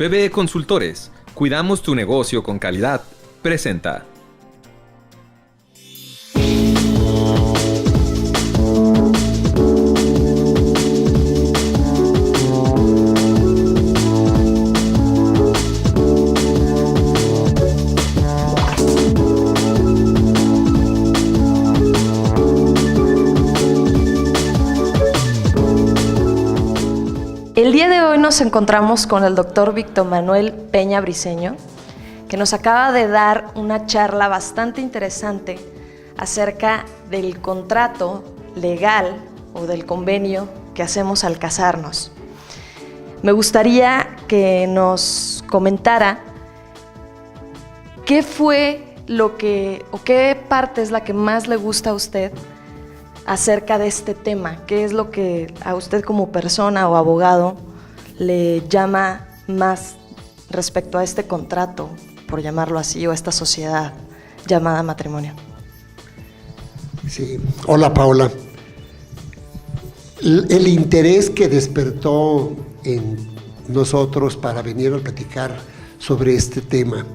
PBE Consultores, cuidamos tu negocio con calidad, presenta. El día de hoy nos encontramos con el doctor Víctor Manuel Peña Briceño, que nos acaba de dar una charla bastante interesante acerca del contrato legal o del convenio que hacemos al casarnos. Me gustaría que nos comentara qué fue lo que, o qué parte es la que más le gusta a usted acerca de este tema. ¿Qué es lo que a usted como persona o abogado le llama más respecto a este contrato, por llamarlo así, o a esta sociedad llamada matrimonio? Sí, hola Paola. El interés que despertó en nosotros para venir a platicar sobre este tema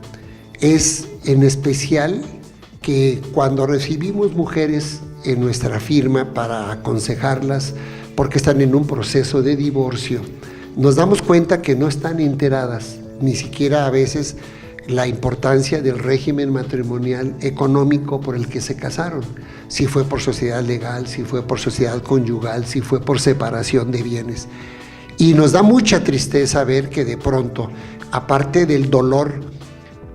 es en especial que cuando recibimos mujeres en nuestra firma para aconsejarlas porque están en un proceso de divorcio, nos damos cuenta que no están enteradas ni siquiera a veces la importancia del régimen matrimonial económico por el que se casaron, si fue por sociedad legal, si fue por sociedad conyugal, si fue por separación de bienes. Y nos da mucha tristeza ver que de pronto, aparte del dolor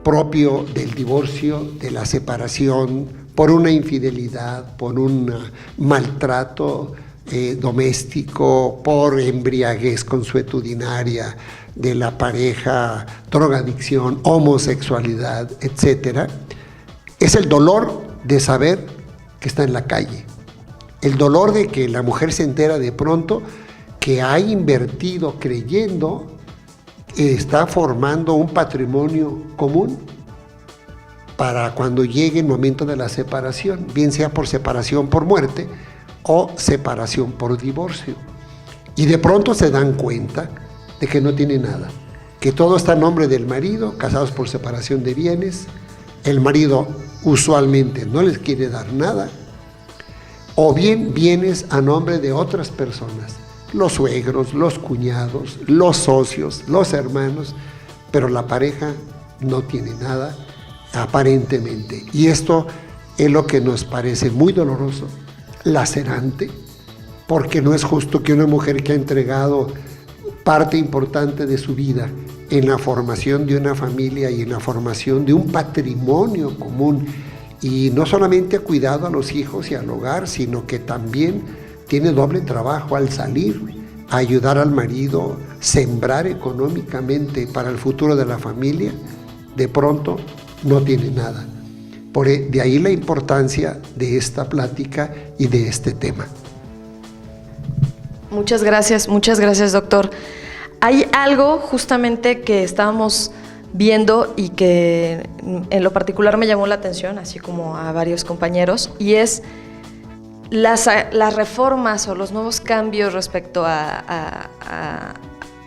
propio del divorcio, de la separación, por una infidelidad, por un maltrato doméstico, por embriaguez consuetudinaria de la pareja, drogadicción, homosexualidad, etcétera, es el dolor de saber que está en la calle, el dolor de que la mujer se entera de pronto que ha invertido creyendo que está formando un patrimonio común para cuando llegue el momento de la separación, bien sea por separación por muerte o separación por divorcio. Y de pronto se dan cuenta de que no tiene nada, que todo está a nombre del marido, casados por separación de bienes, el marido usualmente no les quiere dar nada, o bien bienes a nombre de otras personas, los suegros, los cuñados, los socios, los hermanos, pero la pareja no tiene nada aparentemente. Y esto es lo que nos parece muy doloroso, lacerante, porque no es justo que una mujer que ha entregado parte importante de su vida en la formación de una familia y en la formación de un patrimonio común, y no solamente ha cuidado a los hijos y al hogar, sino que también tiene doble trabajo al salir, a ayudar al marido, sembrar económicamente para el futuro de la familia, de pronto no tiene nada. De ahí la importancia de esta plática y de este tema. Muchas gracias, doctor. Hay algo justamente que estábamos viendo y que en lo particular me llamó la atención, así como a varios compañeros, y es las reformas o los nuevos cambios respecto a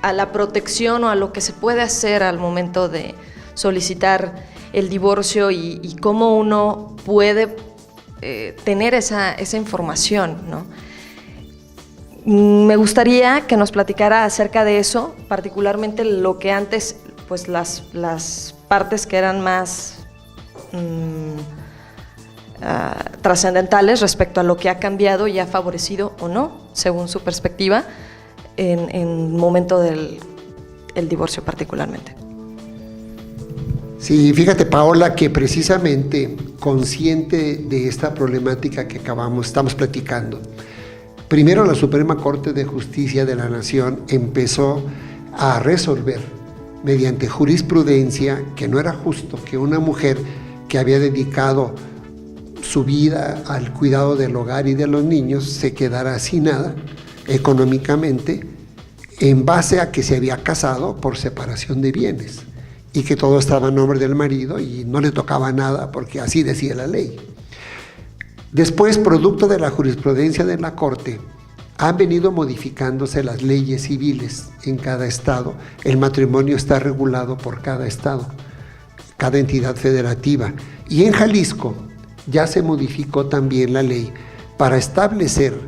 la protección o a lo que se puede hacer al momento de solicitar el divorcio y cómo uno puede tener esa información, ¿no? Me gustaría que nos platicara acerca de eso, particularmente lo que antes, pues las partes que eran más trascendentales respecto a lo que ha cambiado y ha favorecido o no, según su perspectiva, en el momento del divorcio particularmente. Sí, fíjate Paola, que precisamente consciente de esta problemática que estamos platicando, primero la Suprema Corte de Justicia de la Nación empezó a resolver mediante jurisprudencia que no era justo que una mujer que había dedicado su vida al cuidado del hogar y de los niños se quedara sin nada económicamente en base a que se había casado por separación de bienes y que todo estaba a nombre del marido y no le tocaba nada porque así decía la ley. Después, producto de la jurisprudencia de la Corte, han venido modificándose las leyes civiles en cada estado. El matrimonio está regulado por cada estado, cada entidad federativa. Y en Jalisco ya se modificó también la ley para establecer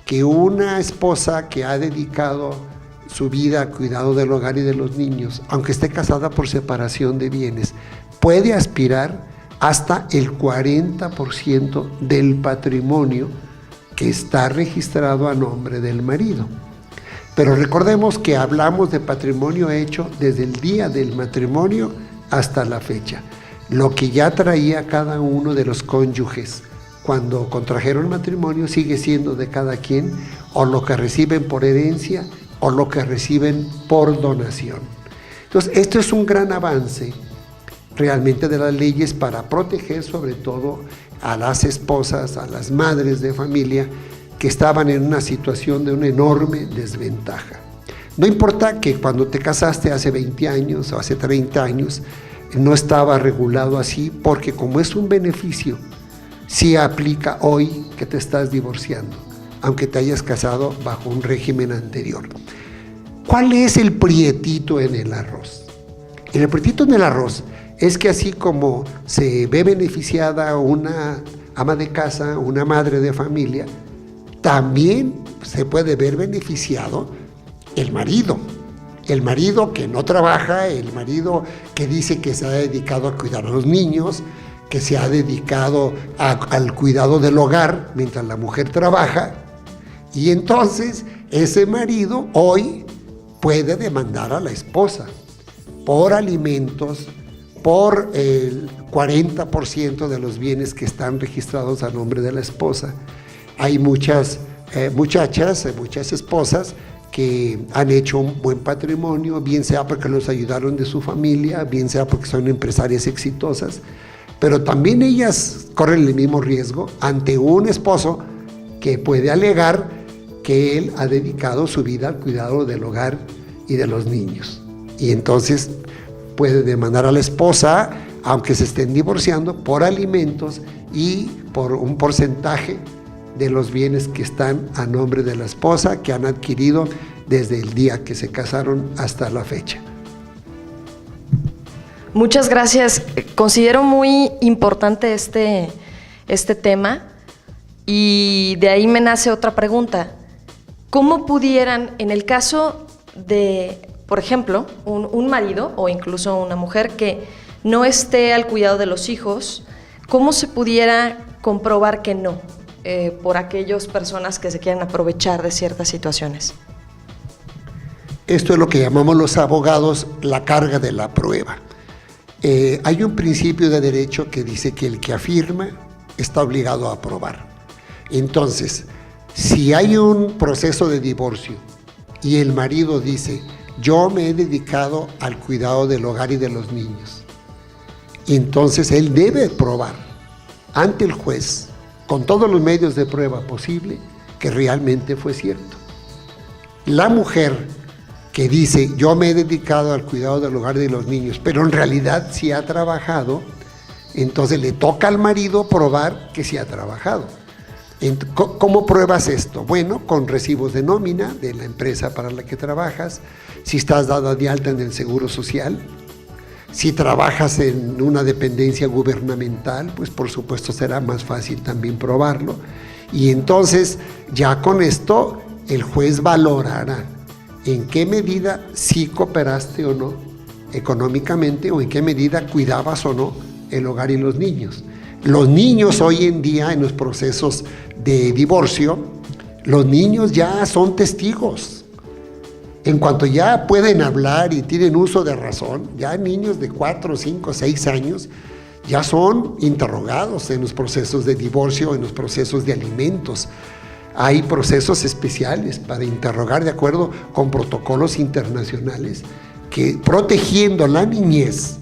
que una esposa que ha dedicado su vida al cuidado del hogar y de los niños, aunque esté casada por separación de bienes, puede aspirar hasta el 40% del patrimonio que está registrado a nombre del marido. Pero recordemos que hablamos de patrimonio hecho desde el día del matrimonio hasta la fecha. Lo que ya traía cada uno de los cónyuges cuando contrajeron matrimonio sigue siendo de cada quien, o lo que reciben por herencia o lo que reciben por donación. Entonces, esto es un gran avance realmente de las leyes para proteger sobre todo a las esposas, a las madres de familia que estaban en una situación de una enorme desventaja. No importa que cuando te casaste hace 20 años o hace 30 años, no estaba regulado así, porque como es un beneficio, sí aplica hoy que te estás divorciando, aunque te hayas casado bajo un régimen anterior. ¿Cuál es el prietito en el arroz? El prietito en el arroz es que así como se ve beneficiada una ama de casa, una madre de familia, también se puede ver beneficiado el marido. El marido que no trabaja, el marido que dice que se ha dedicado a cuidar a los niños, que se ha dedicado al cuidado del hogar mientras la mujer trabaja. Y entonces ese marido hoy puede demandar a la esposa por alimentos, por el 40% de los bienes que están registrados a nombre de la esposa. Hay muchas muchachas, muchas esposas que han hecho un buen patrimonio, bien sea porque los ayudaron de su familia, bien sea porque son empresarias exitosas, pero también ellas corren el mismo riesgo ante un esposo que puede alegar que él ha dedicado su vida al cuidado del hogar y de los niños. Y entonces puede demandar a la esposa, aunque se estén divorciando, por alimentos y por un porcentaje de los bienes que están a nombre de la esposa, que han adquirido desde el día que se casaron hasta la fecha. Muchas gracias. Considero muy importante este tema, y de ahí me nace otra pregunta. ¿Cómo pudieran, en el caso de, por ejemplo, un marido o incluso una mujer que no esté al cuidado de los hijos, cómo se pudiera comprobar que no, por aquellas personas que se quieren aprovechar de ciertas situaciones? Esto es lo que llamamos los abogados la carga de la prueba. Hay un principio de derecho que dice que el que afirma está obligado a probar. Entonces, si hay un proceso de divorcio y el marido dice, yo me he dedicado al cuidado del hogar y de los niños, entonces él debe probar ante el juez, con todos los medios de prueba posible, que realmente fue cierto. La mujer que dice, yo me he dedicado al cuidado del hogar y de los niños, pero en realidad sí ha trabajado, entonces le toca al marido probar que sí ha trabajado. ¿Cómo pruebas esto? Bueno, con recibos de nómina de la empresa para la que trabajas, si estás dada de alta en el Seguro Social, si trabajas en una dependencia gubernamental, pues por supuesto será más fácil también probarlo. Y entonces ya con esto el juez valorará en qué medida sí cooperaste o no económicamente, o en qué medida cuidabas o no el hogar y los niños. Los niños hoy en día en los procesos de divorcio, los niños ya son testigos. En cuanto ya pueden hablar y tienen uso de razón, ya niños de 4, 5, 6 años ya son interrogados en los procesos de divorcio, en los procesos de alimentos. Hay procesos especiales para interrogar de acuerdo con protocolos internacionales que, protegiendo la niñez,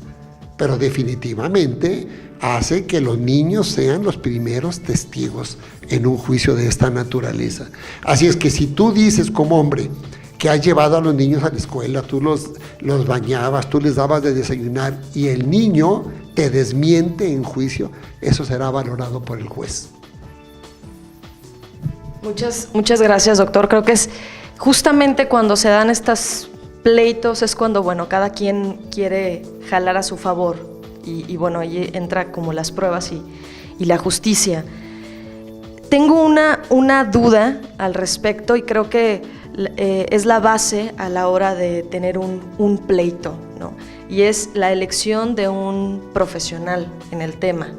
pero definitivamente hace que los niños sean los primeros testigos en un juicio de esta naturaleza. Así es que si tú dices como hombre que has llevado a los niños a la escuela, tú los bañabas, tú les dabas de desayunar y el niño te desmiente en juicio, eso será valorado por el juez. Muchas gracias, doctor. Creo que es justamente cuando se dan estos pleitos, es cuando, bueno, cada quien quiere jalar a su favor y bueno, ahí entra como las pruebas y la justicia. Tengo una duda al respecto y creo que es la base a la hora de tener un pleito, ¿no? Y es la elección de un profesional en el tema.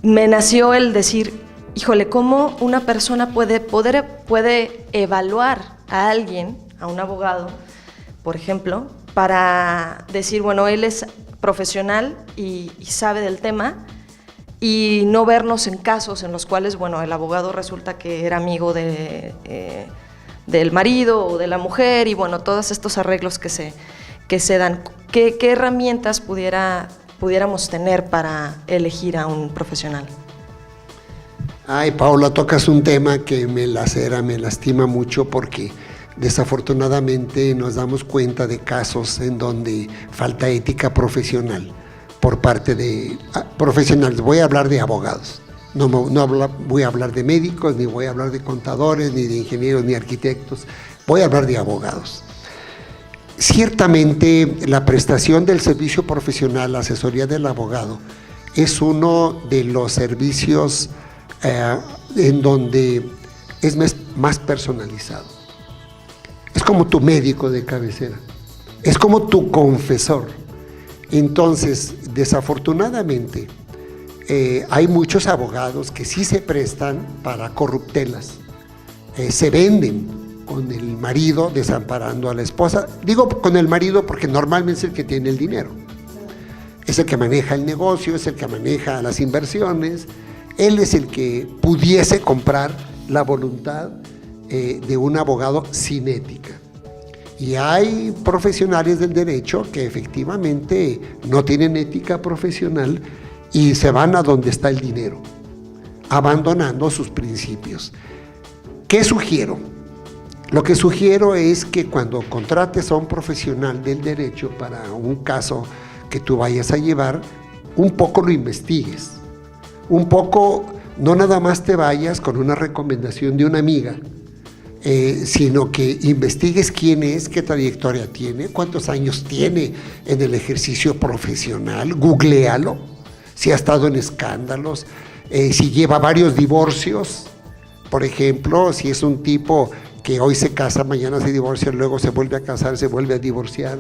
Me nació el decir, híjole, ¿cómo una persona puede evaluar a alguien, a un abogado, por ejemplo, para decir, bueno, él es profesional y sabe del tema, y no vernos en casos en los cuales, bueno, el abogado resulta que era amigo del marido o de la mujer y, bueno, todos estos arreglos que se dan? ¿Qué herramientas pudiéramos tener para elegir a un profesional? Ay, Paola, tocas un tema que me lacera, me lastima mucho porque desafortunadamente nos damos cuenta de casos en donde falta ética profesional por parte de profesionales. Voy a hablar de abogados, no voy a hablar de médicos, ni voy a hablar de contadores, ni de ingenieros, ni arquitectos, voy a hablar de abogados. Ciertamente la prestación del servicio profesional, la asesoría del abogado, es uno de los servicios en donde es más personalizado. Es como tu médico de cabecera, es como tu confesor. Entonces, desafortunadamente, hay muchos abogados que sí se prestan para corruptelas, se venden con el marido desamparando a la esposa. Digo con el marido porque normalmente es el que tiene el dinero, es el que maneja el negocio, es el que maneja las inversiones. Él es el que pudiese comprar la voluntad de un abogado sin ética. Y hay profesionales del derecho que efectivamente no tienen ética profesional y se van a donde está el dinero, abandonando sus principios. ¿Qué sugiero? Lo que sugiero es que cuando contrates a un profesional del derecho para un caso que tú vayas a llevar, un poco lo investigues. Un poco, no nada más te vayas con una recomendación de una amiga, sino que investigues quién es, qué trayectoria tiene, cuántos años tiene en el ejercicio profesional, googléalo, si ha estado en escándalos, si lleva varios divorcios, por ejemplo, si es un tipo que hoy se casa, mañana se divorcia, luego se vuelve a casar, se vuelve a divorciar,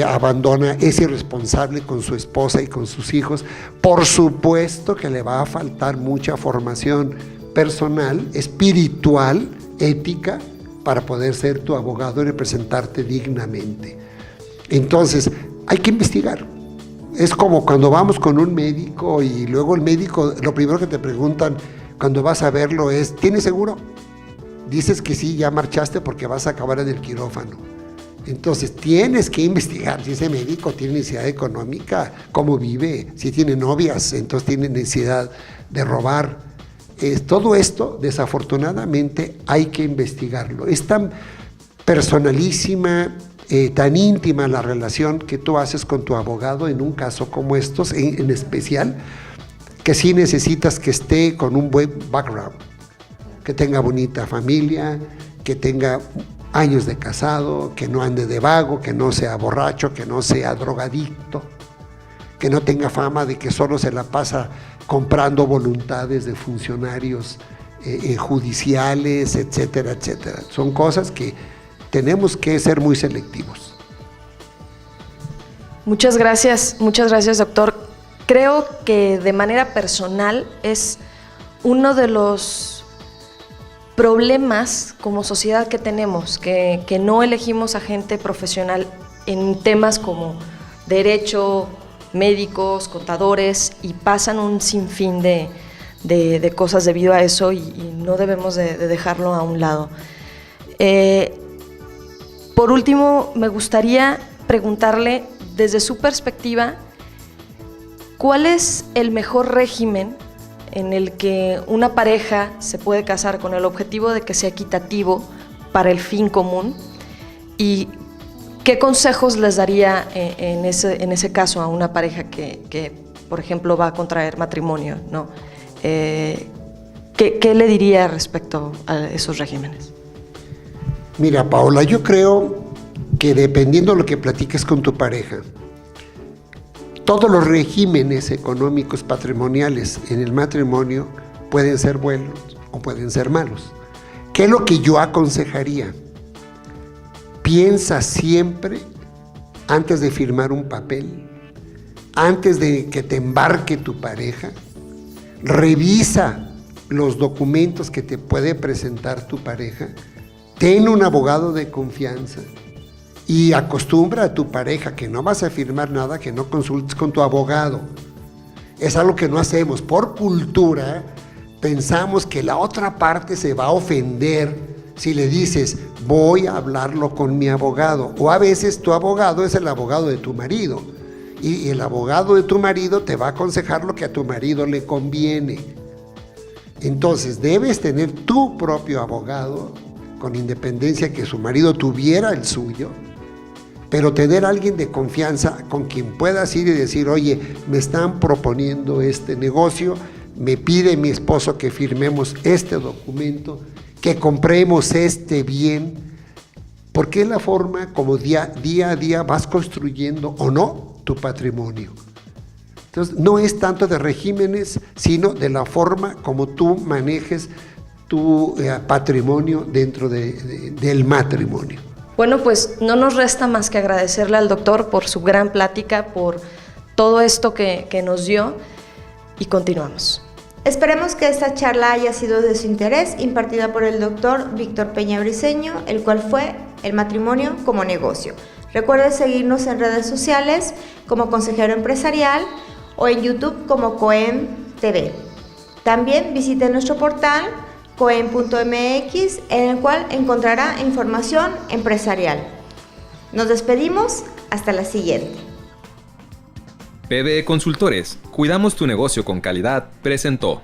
abandona, es irresponsable con su esposa y con sus hijos. Por supuesto que le va a faltar mucha formación personal, espiritual, ética, para poder ser tu abogado y representarte dignamente. Entonces, hay que investigar. Es como cuando vamos con un médico y luego el médico, lo primero que te preguntan cuando vas a verlo es, ¿tienes seguro? Dices que sí, ya marchaste porque vas a acabar en el quirófano. Entonces tienes que investigar si ese médico tiene necesidad económica, cómo vive, si tiene novias, entonces tiene necesidad de robar. Todo esto, desafortunadamente, hay que investigarlo. Es tan personalísima, tan íntima la relación que tú haces con tu abogado en un caso como estos, en especial, que sí necesitas que esté con un buen background, que tenga bonita familia, que tenga años de casado, que no ande de vago, que no sea borracho, que no sea drogadicto, que no tenga fama de que solo se la pasa comprando voluntades de funcionarios judiciales, etcétera, etcétera. Son cosas que tenemos que ser muy selectivos. Muchas gracias, doctor. Creo que de manera personal es uno de los problemas como sociedad que tenemos, que no elegimos a gente profesional en temas como derecho, médicos, contadores, y pasan un sinfín de cosas debido a eso y no debemos de dejarlo a un lado. Por último, me gustaría preguntarle, desde su perspectiva, ¿cuál es el mejor régimen en el que una pareja se puede casar con el objetivo de que sea equitativo para el fin común? ¿Y qué consejos les daría en ese caso a una pareja que, por ejemplo, va a contraer matrimonio, ¿no? ¿Qué le diría respecto a esos regímenes? Mira, Paola, yo creo que dependiendo de lo que platiques con tu pareja, todos los regímenes económicos patrimoniales en el matrimonio pueden ser buenos o pueden ser malos. ¿Qué es lo que yo aconsejaría? Piensa siempre antes de firmar un papel, antes de que te embarque tu pareja, revisa los documentos que te puede presentar tu pareja, ten un abogado de confianza y acostumbra a tu pareja que no vas a firmar nada que no consultes con tu abogado. Es algo que no hacemos. Por cultura, pensamos que la otra parte se va a ofender si le dices, voy a hablarlo con mi abogado. O a veces tu abogado es el abogado de tu marido. Y el abogado de tu marido te va a aconsejar lo que a tu marido le conviene. Entonces, debes tener tu propio abogado, con independencia que su marido tuviera el suyo, pero tener a alguien de confianza con quien puedas ir y decir, oye, me están proponiendo este negocio, me pide mi esposo que firmemos este documento, que compremos este bien, porque es la forma como día a día vas construyendo o no tu patrimonio. Entonces, no es tanto de regímenes, sino de la forma como tú manejes tu patrimonio dentro del matrimonio. Bueno, pues no nos resta más que agradecerle al doctor por su gran plática, por todo esto que nos dio, y continuamos. Esperemos que esta charla haya sido de su interés, impartida por el doctor Víctor Peña Briceño, el cual fue El matrimonio como negocio. Recuerde seguirnos en redes sociales como Consejero Empresarial o en YouTube como COEM TV. También visite nuestro portal coem.mx, en el cual encontrará información empresarial. Nos despedimos, hasta la siguiente. PBE Consultores, cuidamos tu negocio con calidad, presentó.